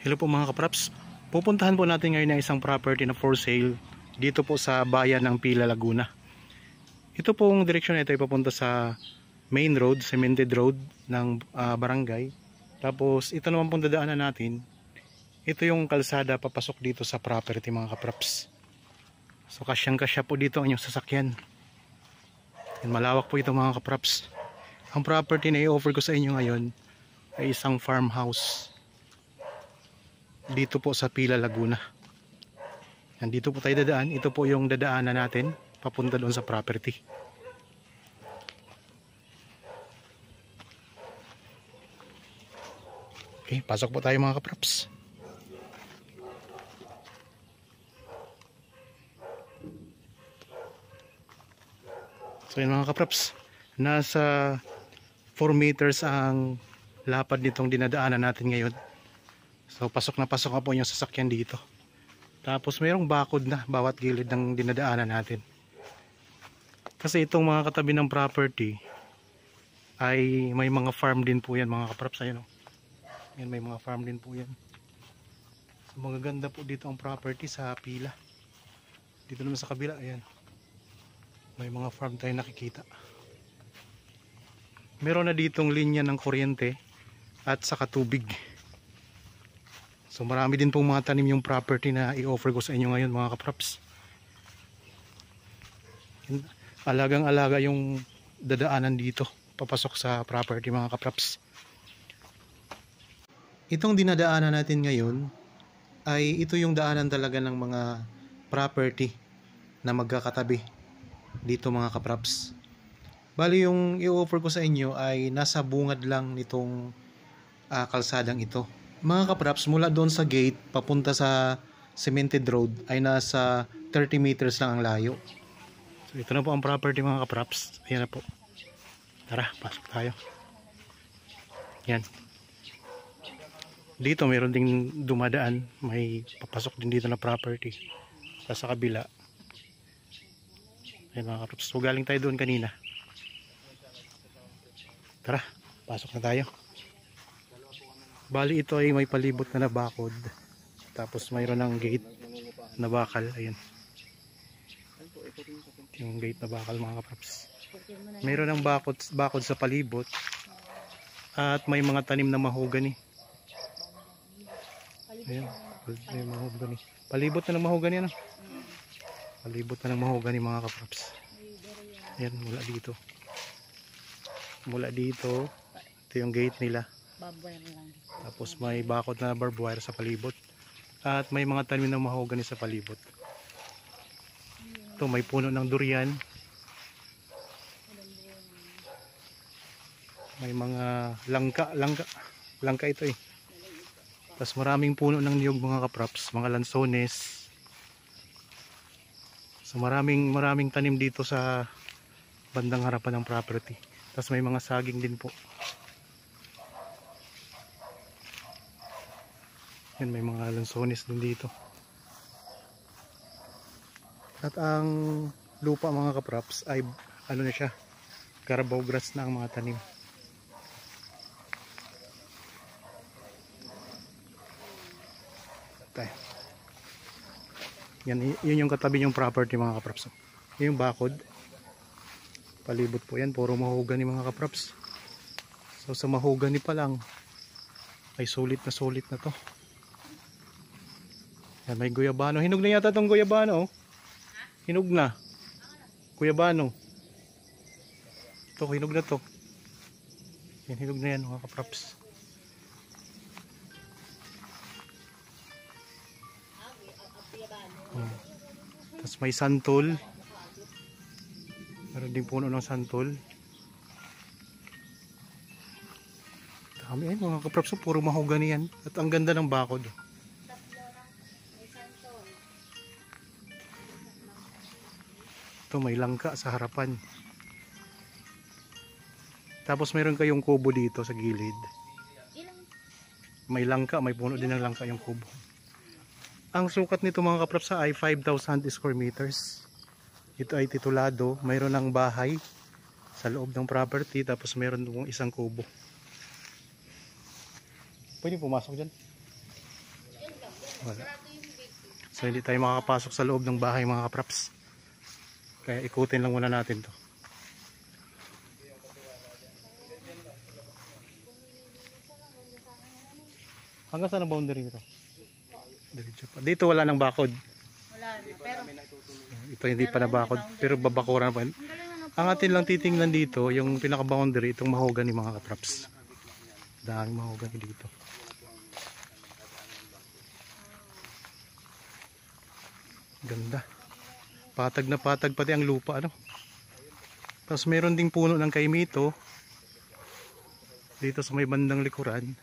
Hello po mga kapraps. Pupuntahan po natin ngayon ng isang property na for sale dito po sa bayan ng Pila, Laguna. Ito pong direksyon na ito ay papunta sa main road, cemented road ng barangay. Tapos ito naman pong dadaanan natin. Ito yung kalsada papasok dito sa property mga kapraps. So kasyang-kasya po dito ang inyong sasakyan. And malawak po ito mga kapraps. Ang property na i-offer ko sa inyo ngayon ay isang farmhouse dito po sa Pila, Laguna. Nandito po tayo dadaan. Ito po yung dadaanan natin papunta doon sa property. Okay, pasok po tayo mga kapraps. So yun mga kapraps, nasa 4 meters ang lapad nitong dinadaanan natin ngayon. So pasok na po yung sasakyan dito. Tapos mayroong bakod na bawat gilid ng dinadaanan natin. Kasi itong mga katabi ng property ay may mga farm din po yan mga kapraps. Ayun, yan, may mga farm din po yan. So magaganda po dito ang property sa Pila. Dito naman sa kabila, ayan, may mga farm tayo nakikita. Meron na ditong linya ng kuryente at saka tubig. So marami din pong mga tanim yung property na i-offer ko sa inyo ngayon mga kapraps. Alagang-alaga yung dadaanan dito papasok sa property mga kapraps. Itong dinadaanan natin ngayon ay ito yung daanan talaga ng mga property na magkakatabi dito mga kapraps. Bali yung i-offer ko sa inyo ay nasa bungad lang nitong kalsadang ito. Mga kapraps, mula doon sa gate papunta sa cemented road ay nasa 30 meters lang ang layo. So ito na po ang property mga kapraps. Ayan na po. Tara, pasok tayo. Yan. Dito mayroon ding dumadaan. May papasok din dito na property. Sa kabila. Ayan mga kapraps. So galing tayo doon kanina. Tara, pasok na tayo. Bali ito ay may palibot na bakod. Tapos mayroon ng gate na bakal. Ayan. Yung gate na bakal mga kapraps. Mayroon ng bakod sa palibot. At may mga tanim na mahogani. Ayan. May mahogani. Palibot na ng mahogani ano? Palibot na ng mahogani mga kapraps. Ayan, mula dito. Mula dito. Ito yung gate nila. Tapos may bakod na barbed wire sa palibot. At may mga tanim na mahogani sa palibot. Ito may puno ng durian. May mga langka ito eh. Tapos maraming puno ng niyog mga kapraps, mga lansones. So maraming tanim dito sa bandang harapan ng property. Tapos may mga saging din po. Yan, may mga lansones din dito. At ang lupa mga kapraps ay ano na siya, carabao grass na ang mga tanim. Tayo. Yan, yun yung katabi yung property mga kapraps. Yun yung bakod. Palibot po yan, puro mahogani mga kapraps. So sa mahogani pa lang ay sulit na to. Yan, may guyabano. Hinog na yata itong guyabano. Oh. Hinog na. Guyabano. Ito, hinog na to. Yan, hinog na yan mga kapraps. Tapos may santol. Meron din puno ng santol. Dami yan mga kapraps. Puro mahogani yan. At ang ganda ng bakod. Ito may langka sa harapan. Tapos mayroon kayong kubo dito sa gilid. May langka, may puno din ng langka yung kubo. Ang sukat nito mga kapraps ay 5,000 square meters. Ito ay titulado. Mayroon ng bahay sa loob ng property. Tapos mayroon itong isang kubo. Pwede pumasok dyan. Wala. So hindi tayo makakapasok sa loob ng bahay mga kapraps. Kaya ikutin lang muna natin to. Hanggang saan ang boundary nito? Dito wala nang bakod. Wala na, pero Ito hindi pa na bakod, pero babakuran pa. Ang atin lang titingnan dito, yung pinaka-boundary, itong mahogany mga kapraps. Daming mahogany dito. Ganda. Patag na patag pati ang lupa, ano? Tapos meron ding puno ng kaimito. Dito sa may bandang likuran.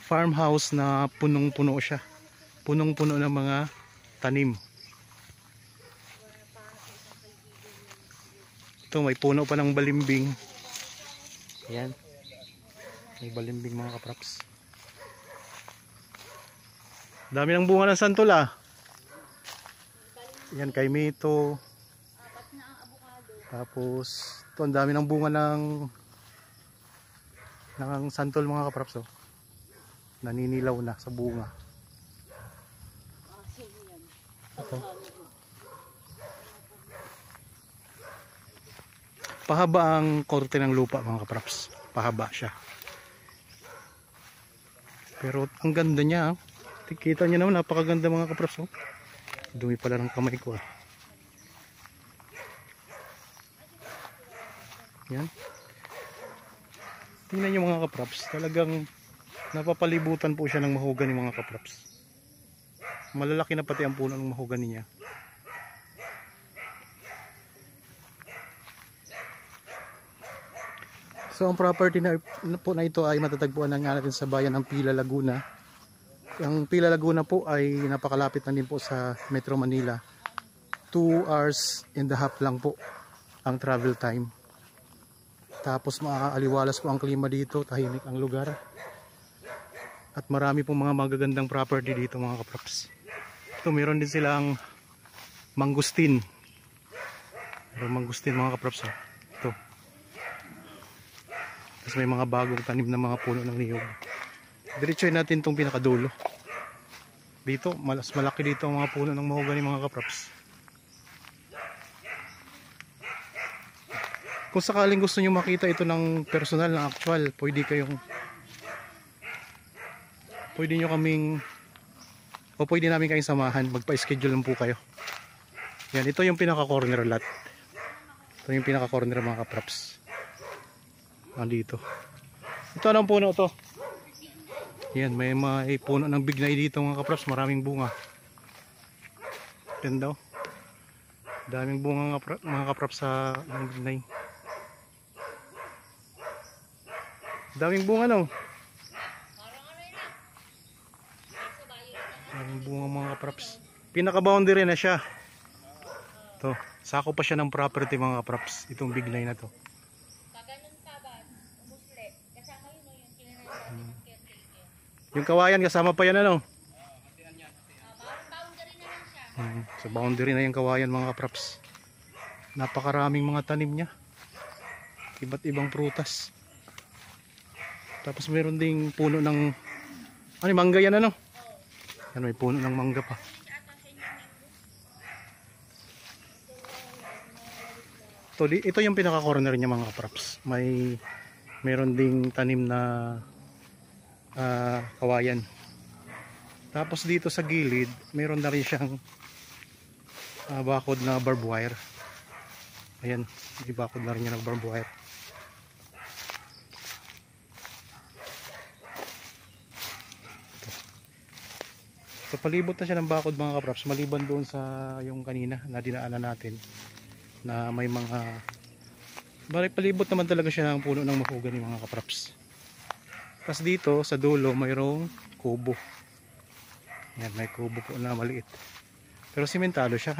Farmhouse na punong-puno siya. Punong-puno ng mga tanim. Ito may puno pa ng balimbing. Ayan. May balimbing mga kapraps. Dami ng bunga ng santol ah. Yan kay Mito. Tapos ito ang dami ng bunga ng santol mga kapraps oh. Naninilaw na sa bunga. Ito. Pahaba ang korte ng lupa mga kapraps. Pahaba siya. Pero ang ganda niya ah. Kita niyo naman napakaganda mga kapraps oh. Dumi pala ng kamay ko ah. Yan. Tingnan nyo mga kapraps. Talagang napapalibutan po siya ng mahogany mga kapraps. Malalaki na pati ang puno ng mahogany niya. So ang property na po na ito ay matatagpuan na nga natin sa bayan ng Pila, Laguna. Ang Pila, Laguna po ay napakalapit na din po sa Metro Manila. 2 hours and a half lang po ang travel time. Tapos maaaliwalas po ang klima dito, tahimik ang lugar. At marami pong mga magagandang property dito mga kapraps. Ito meron din silang mangustin. Meron mangustin mga kapraps. Ito. Tapos may mga bagong tanim na mga puno ng niyog. Diretsoy natin itong pinakadulo. Dito, mas malaki dito ang mga puno ng mahogany mga kapraps. Kung sakaling gusto nyo makita ito ng personal, ng actual, pwede nyo kaming o pwede namin kayong samahan, magpa-schedule lang po kayo. Yan, ito yung pinaka-corner lot. Ito yung pinaka-corner mga kapraps. Nandito. Ito anong puno to? Yan, may puno ng bignay dito mga kapraps, maraming bunga. Yan daw. Daming bunga mga kapraps sa bignay. Daming bunga no. Daming bunga mga kapraps. Pinaka-boundary na siya. To, sako pa siya ng property mga kapraps, itong bignay na to. Yung kawayan kasama pa yan ano? Sa boundary na yung kawayan mga kapraps. Napakaraming mga tanim niya. Iba't ibang prutas. Tapos meron ding puno ng mangga yan ano? Yan may puno ng mangga pa. Ito yung pinaka-corner niya mga kapraps. Meron ding tanim na kawayan. Tapos dito sa gilid meron na rin siyang bakod na barbed wire. Ayan, may bakod na rin niya ng barbed wire. So palibot na siya ng bakod mga kapraps, maliban doon sa yung kanina na dinaanan natin na may mga palibot naman talaga siya ng puno ng mahogany mga kapraps. Tapos dito sa dulo mayroong kubo. Yan, may kubo po na maliit. Pero simentado siya.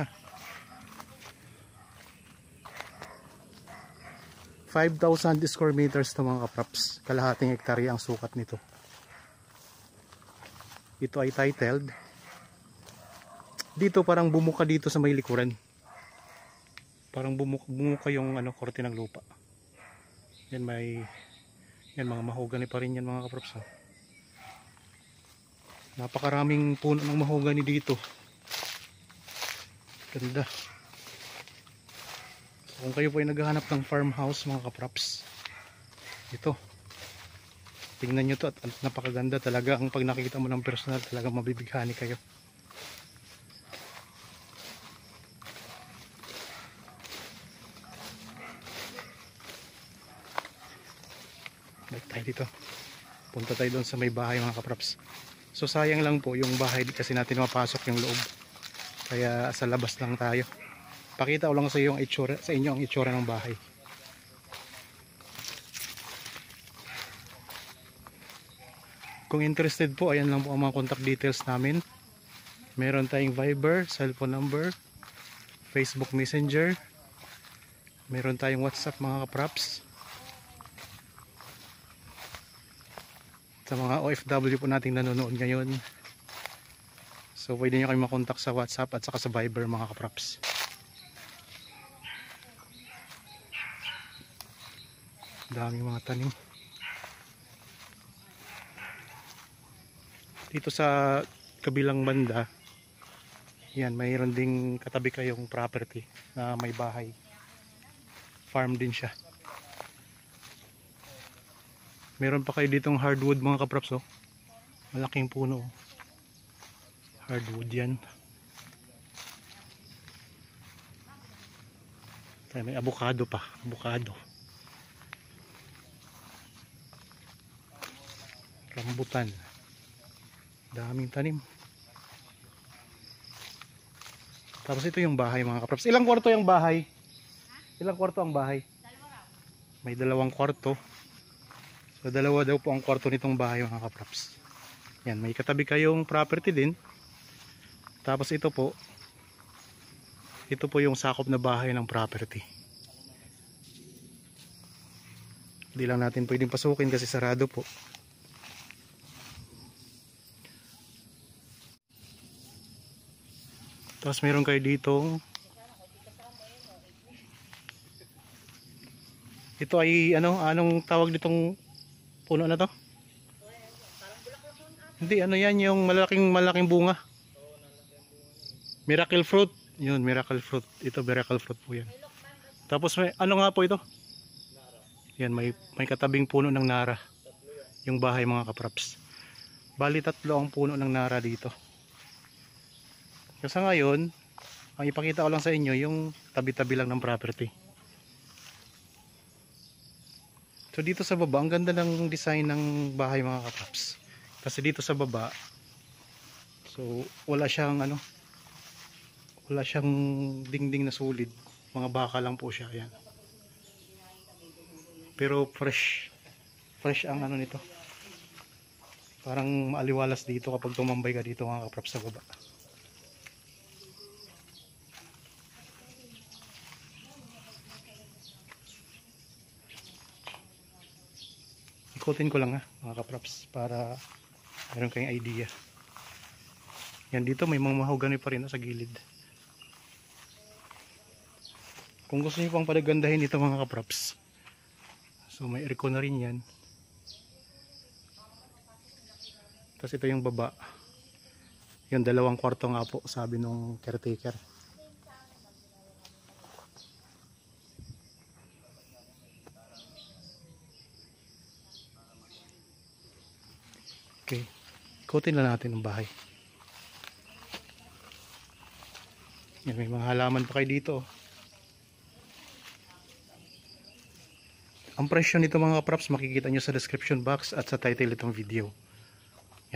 5,000 square meters to mga kapraps. Kalahating hektarya ang sukat nito. Ito ay titled. Dito parang bumuka dito sa may likuran. Parang bumuka yung korte ng lupa. Yan mga mahogany pa rin yan mga kaprops. Napakaraming puno ng mahogany dito. Ganda. So, kung kayo po ay naghahanap ng farmhouse mga kapraps, ito, tingnan nyo to at napakaganda talaga. Ang pag nakikita mo ng personal, talaga mabibighani kayo. Balik tayo dito, punta tayo doon sa may bahay mga kapraps. So sayang lang po yung bahay, kasi natin mapasok yung loob, kaya sa labas lang tayo. Pakita ko lang sa iyo ang itsura, sa inyo ang itsura ng bahay. Kung interested po, ayan lang po ang mga contact details namin. Meron tayong Viber, cellphone number, Facebook Messenger, meron tayong WhatsApp mga kapraps. Sa mga OFW po nating nanonood ngayon, so pwede nyo kayo makontak sa WhatsApp at saka sa Viber mga kapraps. Daming mga tanim dito sa kabilang banda. Yan, mayroon ding katabi kayong property na may bahay, farm din siya. Meron pa kayo ditong hardwood mga kapraps, oh. Malaking puno, oh. Hardwood yan. May avocado pa, avocado. Rambutan. Daming tanim. Tapos ito yung bahay mga kapraps. Ilang kwarto yung bahay? Ilang kwarto ang bahay? May 2 kwarto. So 2 daw po ang kwarto nitong bahay mga kapraps. Yan, may katabi kayong property din. Tapos ito po yung sakop na bahay ng property. Hindi lang natin pwedeng pasukin kasi sarado po. Tapos meron kayo ditong, ito ay anong tawag ditong puno na to? Hindi, ano yan, yung malaking bunga. Miracle fruit. Yun, miracle fruit. Ito, miracle fruit po yan. Tapos may, ano nga po ito? Yan, may katabing puno ng nara. Yung bahay mga kapraps. Bali 3 ang puno ng nara dito. Kasi ngayon, ang ipakita ko lang sa inyo yung tabi-tabi lang ng property. So dito sa baba, ang ganda ng design ng bahay mga kapraps. Kasi dito sa baba, so wala siyang dingding na sulid. Mga baka lang po siya, ayan. Pero fresh ang nito. Parang maaliwalas dito kapag tumambay ka dito mga kapraps sa baba. Ikutin ko lang mga kapraps para meron kayong idea. Yan, dito may mga mahogany pa rin sa gilid. Kung gusto niyo pang palagandahin ito mga kapraps, so may aircon na rin yan. Tapos ito yung baba. Yung 2 kwarto nga po, sabi nung caretaker. Okay, ikutin lang natin ang bahay. Yan, may mga halaman pa kayo dito. Ang presyo nito mga kapraps makikita nyo sa description box at sa title itong video.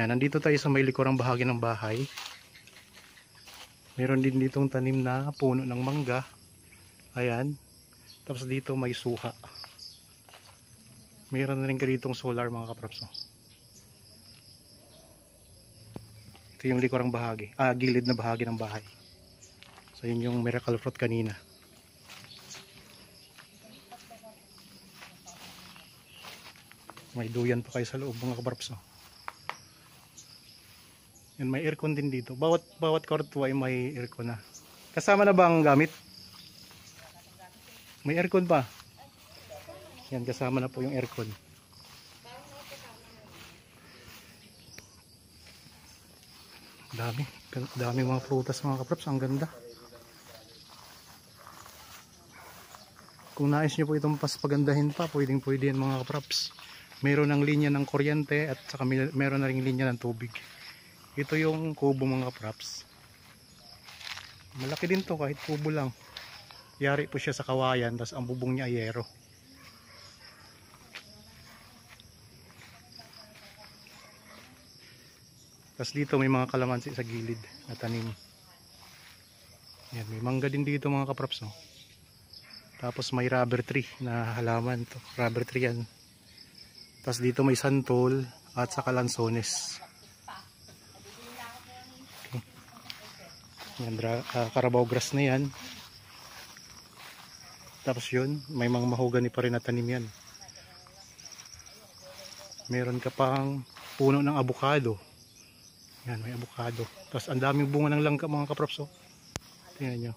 Yan, nandito tayo sa may likurang bahagi ng bahay. Meron din ditong tanim na puno ng mangga. Ayan. Tapos dito may suha. Meron na rin ditong solar mga kapraps. Ito yung likurang bahagi, gilid na bahagi ng bahay. So yun yung miracle fruit kanina. May duyan pa kayo sa loob mga kapraps. Yan, may aircon din dito. Bawat kwarto ay may aircon na. Kasama na ba ang gamit? May aircon pa. Yan, kasama na po yung aircon. Dami. Dami mga prutas mga kaprops. Ang ganda. Kung nais nyo po itong paspagandahin pa, pwedeng pwede yan mga kaprops. Meron ng linya ng kuryente at saka meron na ring linya ng tubig. Ito yung kubo mga kaprops. Malaki din to kahit kubo lang. Yari po siya sa kawayan, tapos ang bubong niya ay yero. Tapos dito may mga kalamansi sa gilid na tanim. Yan, may mangga din dito mga kaprops. Oh. Tapos may rubber tree na halaman to. Rubber tree yan. Tapos dito may santol at saka lansones. Okay. Yan, Carabao grass na yan. Tapos yun, may mga mahogany pa rin na tanim yan. Meron ka pang puno ng avocado. Yan, may avocado. Tapos ang daming bunga ng langka mga kaprops. Oh. Tingnan nyo.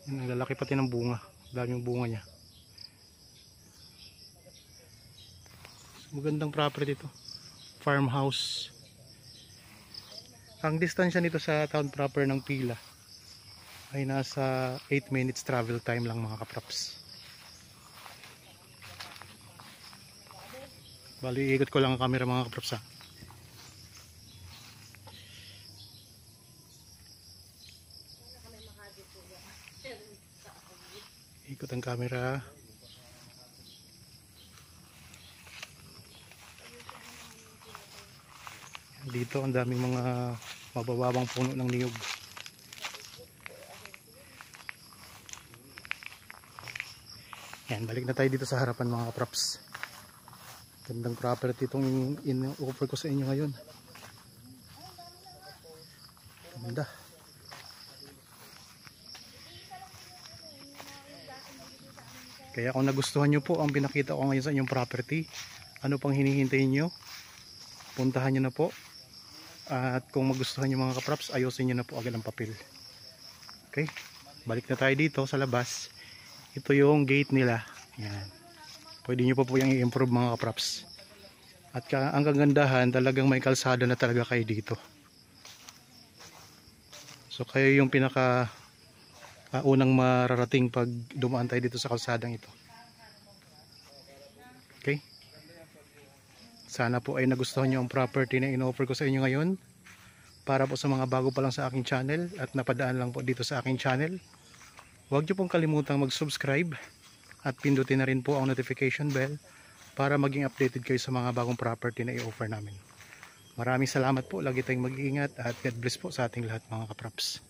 Yan, ang lalaki pati ng bunga. Daming bunga niya. Magandang property ito. Farmhouse. Ang distansya nito sa town proper ng Pila ay nasa 8 minutes travel time lang mga kaprops. Bali, ikot ko lang ang camera mga kaprops ha. Ikot ang camera. Dito ang daming mga mabababang puno ng niyog. Yan, balik na tayo dito sa harapan mga kaprops. Gandang property itong in-offer ko sa inyo ngayon. Ganda. Kaya kung nagustuhan nyo po ang pinakita ko ngayon sa inyong property, ano pang hinihintay nyo? Puntahan nyo na po. At kung magustuhan nyo mga kaprops, ayusin nyo na po agad ang papel. Okay, balik na tayo dito sa labas. Ito yung gate nila. Yan. Pwede nyo po yung i-improve mga kaprops. At ang kagandahan, talagang may kalsada na talaga kayo dito. So kayo yung pinaka unang mararating pag dumaan tayo dito sa kalsadang ito. Okay? Sana po ay nagustuhan nyo ang property na in-offer ko sa inyo ngayon. Para po sa mga bago pa lang sa aking channel at napadaan lang po dito sa aking channel, huwag nyo pong kalimutang mag-subscribe at pindutin na rin po ang notification bell para maging updated kayo sa mga bagong property na i-offer namin. Maraming salamat po, lagi tayong mag-iingat at God bless po sa ating lahat mga kaprops.